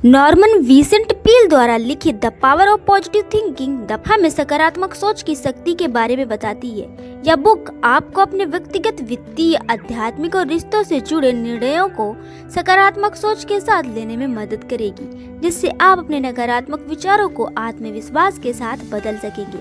Norman Vincent Peale द्वारा लिखित the power of positive thinking हमें सकारात्मक सोच की शक्ति के बारे में बताती है। यह बुक आपको अपने व्यक्तिगत, वित्तीय, आध्यात्मिक और रिश्तों से जुड़े निर्णयों को सकारात्मक सोच के साथ लेने में मदद करेगी, जिससे आप अपने नकारात्मक विचारों को आत्मविश्वास के साथ बदल सकेंगे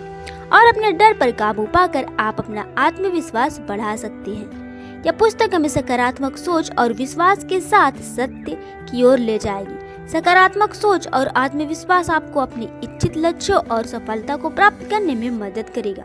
और अपने डर पर काबू पाकर आप अपना आत्मविश्वास बढ़ा सकते हैं। यह पुस्तक हमें सकारात्मक सोच और विश्वास के साथ सत्य की ओर ले जाएगी। सकारात्मक सोच और आत्मविश्वास आपको अपने इच्छित लक्ष्यों और सफलता को प्राप्त करने में मदद करेगा।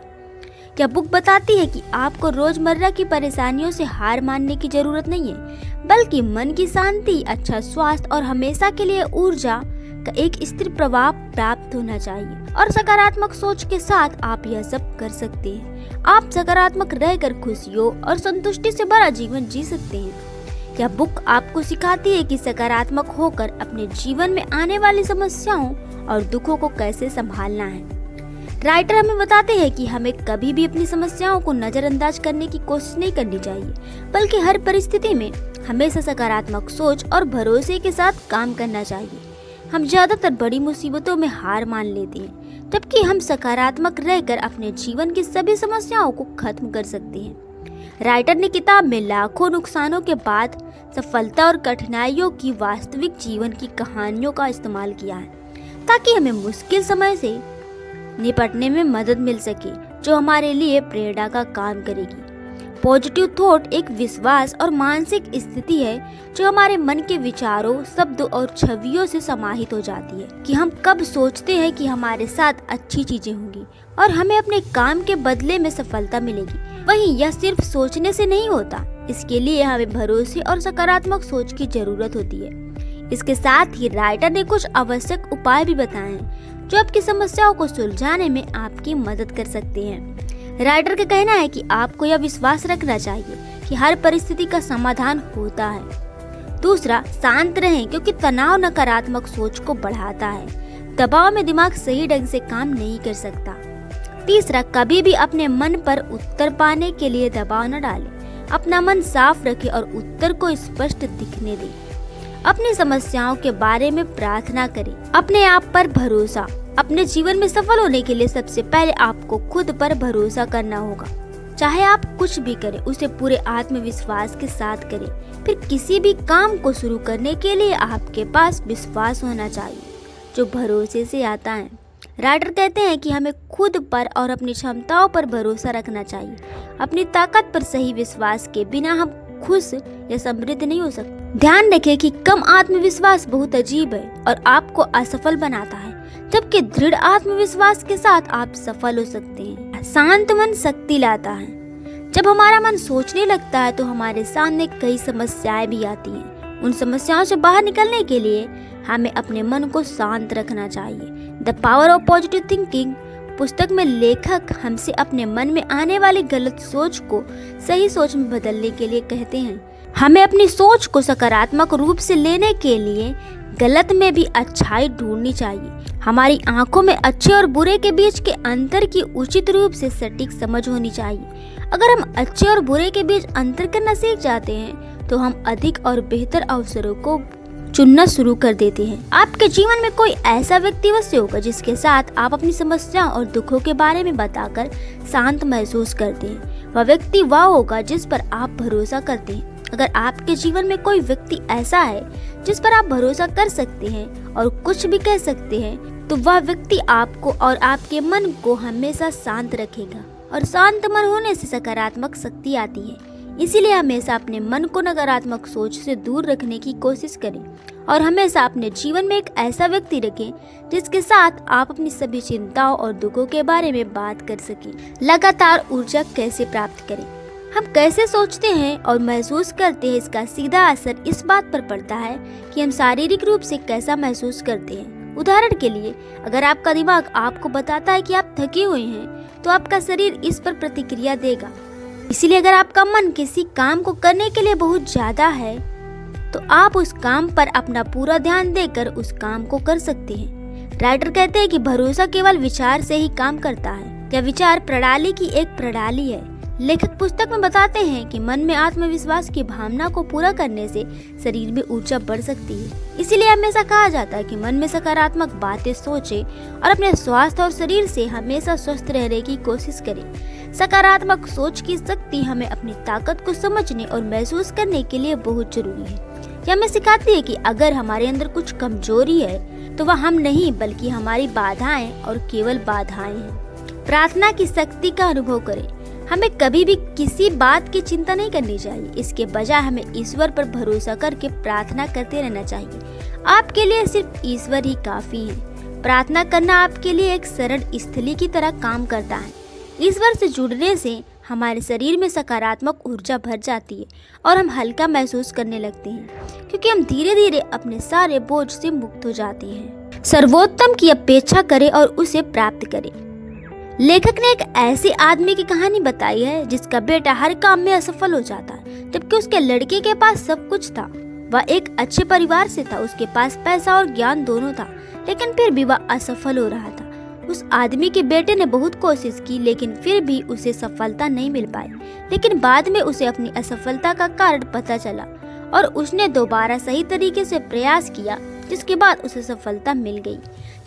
यह बुक बताती है कि आपको रोजमर्रा की परेशानियों से हार मानने की जरूरत नहीं है, बल्कि मन की शांति, अच्छा स्वास्थ्य और हमेशा के लिए ऊर्जा का एक स्थिर प्रभाव प्राप्त होना चाहिए। और सकारात्मक सोच के साथ आप यह सब कर सकते हैं। आप सकारात्मक रहकर खुशियों और संतुष्टि से भरा जीवन जी सकते हैं। यह बुक आपको सिखाती है कि सकारात्मक होकर अपने जीवन में आने वाली समस्याओं और दुखों को कैसे संभालना है। राइटर हमें बताते हैं कि हमें कभी भी अपनी समस्याओं को नजरअंदाज करने की कोशिश नहीं करनी चाहिए, बल्कि हर परिस्थिति में हमेशा सकारात्मक सोच और भरोसे के साथ काम करना चाहिए। हम ज्यादातर बड़ी मुसीबतों में हार मान लेते हैं, जबकि हम सकारात्मक रहकर अपने जीवन की सभी समस्याओं को खत्म कर सकते हैं। राइटर ने किताब में लाखों नुकसानों के बाद सफलता और कठिनाइयों की वास्तविक जीवन की कहानियों का इस्तेमाल किया है, ताकि हमें मुश्किल समय से निपटने में मदद मिल सके, जो हमारे लिए प्रेरणा का काम करेगी। पॉजिटिव थॉट एक विश्वास और मानसिक स्थिति है जो हमारे मन के विचारों, शब्दों और छवियों से समाहित हो जाती है कि हम कब सोचते हैं कि हमारे साथ अच्छी चीजें होंगी और हमें अपने काम के बदले में सफलता मिलेगी। वहीं यह सिर्फ सोचने से नहीं होता, इसके लिए हमें भरोसे और सकारात्मक सोच की जरूरत होती है। इसके साथ ही राइटर ने कुछ आवश्यक उपाय भी बताए हैं जो आपकी समस्याओं को सुलझाने में आपकी मदद कर सकते हैं। राइटर का कहना है कि आपको यह विश्वास रखना चाहिए कि हर परिस्थिति का समाधान होता है। दूसरा, शांत रहें, क्योंकि तनाव नकारात्मक सोच को बढ़ाता है। दबाव में दिमाग सही ढंग से काम नहीं कर सकता। तीसरा, कभी भी अपने मन पर उत्तर पाने के लिए दबाव न डालें। अपना मन साफ रखें और उत्तर को स्पष्ट दिखने दें। अपनी समस्याओं के बारे में प्रार्थना करें। अपने आप पर भरोसा। अपने जीवन में सफल होने के लिए सबसे पहले आपको खुद पर भरोसा करना होगा। चाहे आप कुछ भी करें, उसे पूरे आत्मविश्वास के साथ करें। फिर किसी भी काम को शुरू करने के लिए आपके पास विश्वास होना चाहिए, जो भरोसे से आता है। राइटर कहते हैं कि हमें खुद पर और अपनी क्षमताओं पर भरोसा रखना चाहिए। अपनी ताकत पर सही विश्वास के बिना हम खुश या समृद्ध नहीं हो सकते। ध्यान रखें कि कम आत्मविश्वास बहुत अजीब है और आपको असफल बनाता है, जबकि दृढ़ आत्मविश्वास के साथ आप सफल हो सकते हैं। शांत मन शक्ति लाता है। जब हमारा मन सोचने लगता है तो हमारे सामने कई समस्याएं भी आती हैं। उन समस्याओं से बाहर निकलने के लिए हमें अपने मन को शांत रखना चाहिए। The power of positive thinking पुस्तक में लेखक हमसे अपने मन में आने वाली गलत सोच को सही सोच में बदलने के लिए कहते हैं। हमें अपनी सोच को सकारात्मक रूप से लेने के लिए गलत में भी अच्छाई ढूंढनी चाहिए। हमारी आंखों में अच्छे और बुरे के बीच के अंतर की उचित रूप से सटीक समझ होनी चाहिए। अगर हम अच्छे और बुरे के बीच अंतर करना सीख जाते हैं तो हम अधिक और बेहतर अवसरों को चुनना शुरू कर देते हैं। आपके जीवन में कोई ऐसा व्यक्ति अवश्य होगा जिसके साथ आप अपनी समस्याओं और दुखों के बारे में बताकर शांत महसूस करते हैं। वह व्यक्ति वह होगा जिस पर आप भरोसा करते हैं। अगर आपके जीवन में कोई व्यक्ति ऐसा है जिस पर आप भरोसा कर सकते हैं और कुछ भी कह सकते हैं, तो वह व्यक्ति आपको और आपके मन को हमेशा शांत रखेगा। और शांत मन होने से सकारात्मक शक्ति आती है। इसीलिए हमेशा अपने मन को नकारात्मक सोच से दूर रखने की कोशिश करें और हमेशा अपने जीवन में एक ऐसा व्यक्ति रखें जिसके साथ आप अपनी सभी चिंताओं और दुखों के बारे में बात कर सकें। लगातार ऊर्जा कैसे प्राप्त करें? हम कैसे सोचते हैं और महसूस करते हैं, इसका सीधा असर इस बात पर पड़ता है कि हम शारीरिक रूप से कैसा महसूस करते हैं। उदाहरण के लिए, अगर आपका दिमाग आपको बताता है कि आप थके हुए हैं, तो आपका शरीर इस पर प्रतिक्रिया देगा। इसीलिए अगर आपका मन किसी काम को करने के लिए बहुत ज्यादा है, तो आप उस काम पर अपना पूरा ध्यान देकर उस काम को कर सकते हैं। राइटर कहते हैं कि भरोसा केवल विचार से ही काम करता है। यह विचार प्रणाली की एक प्रणाली है, लेखक पुस्तक में बताते हैं कि मन में आत्मविश्वास की भावना को पूरा करने से शरीर में ऊर्जा बढ़ सकती है। इसीलिए हमेशा कहा जाता है कि मन में सकारात्मक बातें सोचें और अपने स्वास्थ्य और शरीर से हमेशा स्वस्थ रहने की कोशिश करें। सकारात्मक सोच की शक्ति हमें अपनी ताकत को समझने और महसूस करने के लिए बहुत जरूरी है। यह हमें सिखाती है कि अगर हमारे अंदर कुछ कमजोरी है तो वह हम नहीं बल्कि हमारी बाधाएं और केवल बाधाएं हैं। प्रार्थना की शक्ति का अनुभव करें। हमें कभी भी किसी बात की चिंता नहीं करनी चाहिए, इसके बजाय हमें ईश्वर पर भरोसा करके प्रार्थना करते रहना चाहिए। आपके लिए सिर्फ ईश्वर ही काफी है। प्रार्थना करना आपके लिए एक शरण स्थली की तरह काम करता है। ईश्वर से जुड़ने से हमारे शरीर में सकारात्मक ऊर्जा भर जाती है और हम हल्का महसूस करने लगते हैं, क्योंकि हम धीरे धीरे अपने सारे बोझ से मुक्त हो जाते हैं। सर्वोत्तम की अपेक्षा करें और उसे प्राप्त करें। लेखक ने एक ऐसे आदमी की कहानी बताई है जिसका बेटा हर काम में असफल हो जाता है, जबकि उसके लड़के के पास सब कुछ था। वह एक अच्छे परिवार से था, उसके पास पैसा और ज्ञान दोनों था, लेकिन फिर भी वह असफल हो रहा था। उस आदमी के बेटे ने बहुत कोशिश की, लेकिन फिर भी उसे सफलता नहीं मिल पाई। लेकिन बाद में उसे अपनी असफलता का कारण पता चला और उसने दोबारा सही तरीके से प्रयास किया, जिसके बाद उसे सफलता मिल गई।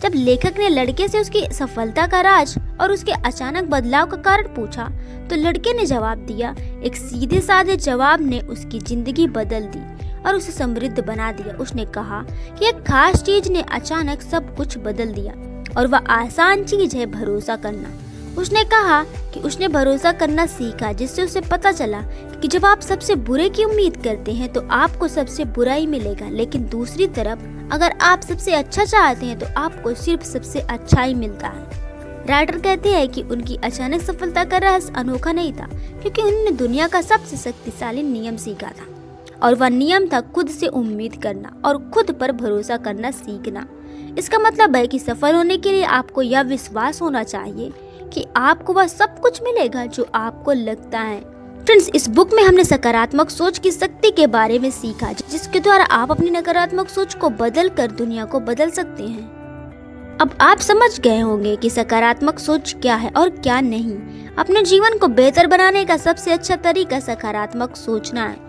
जब लेखक ने लड़के से उसकी सफलता का राज और उसके अचानक बदलाव का कारण पूछा, तो लड़के ने जवाब दिया। एक सीधे साधे जवाब ने उसकी जिंदगी बदल दी और उसे समृद्ध बना दिया। उसने कहा कि एक खास चीज ने अचानक सब कुछ बदल दिया और वह आसान चीज है भरोसा करना। उसने कहा कि उसने भरोसा करना सीखा, जिससे उसे पता चला कि जब आप सबसे बुरे की उम्मीद करते हैं तो आपको सबसे बुरा ही मिलेगा, लेकिन दूसरी तरफ अगर आप सबसे अच्छा चाहते हैं तो आपको सिर्फ सबसे अच्छा ही मिलता है। राइटर कहते हैं कि उनकी अचानक सफलता का रहस्य अनोखा नहीं था, क्योंकि उन्होंने दुनिया का सबसे शक्तिशाली नियम सीखा था, और वह नियम था खुद से उम्मीद करना और खुद पर भरोसा करना सीखना। इसका मतलब है कि सफल होने के लिए आपको यह विश्वास होना चाहिए कि आपको वह सब कुछ मिलेगा जो आपको लगता है। फ्रेंड्स, इस बुक में हमने सकारात्मक सोच की शक्ति के बारे में सीखा, जिसके द्वारा आप अपनी नकारात्मक सोच को बदल कर दुनिया को बदल सकते हैं। अब आप समझ गए होंगे कि सकारात्मक सोच क्या है और क्या नहीं। अपने जीवन को बेहतर बनाने का सबसे अच्छा तरीका सकारात्मक सोचना है।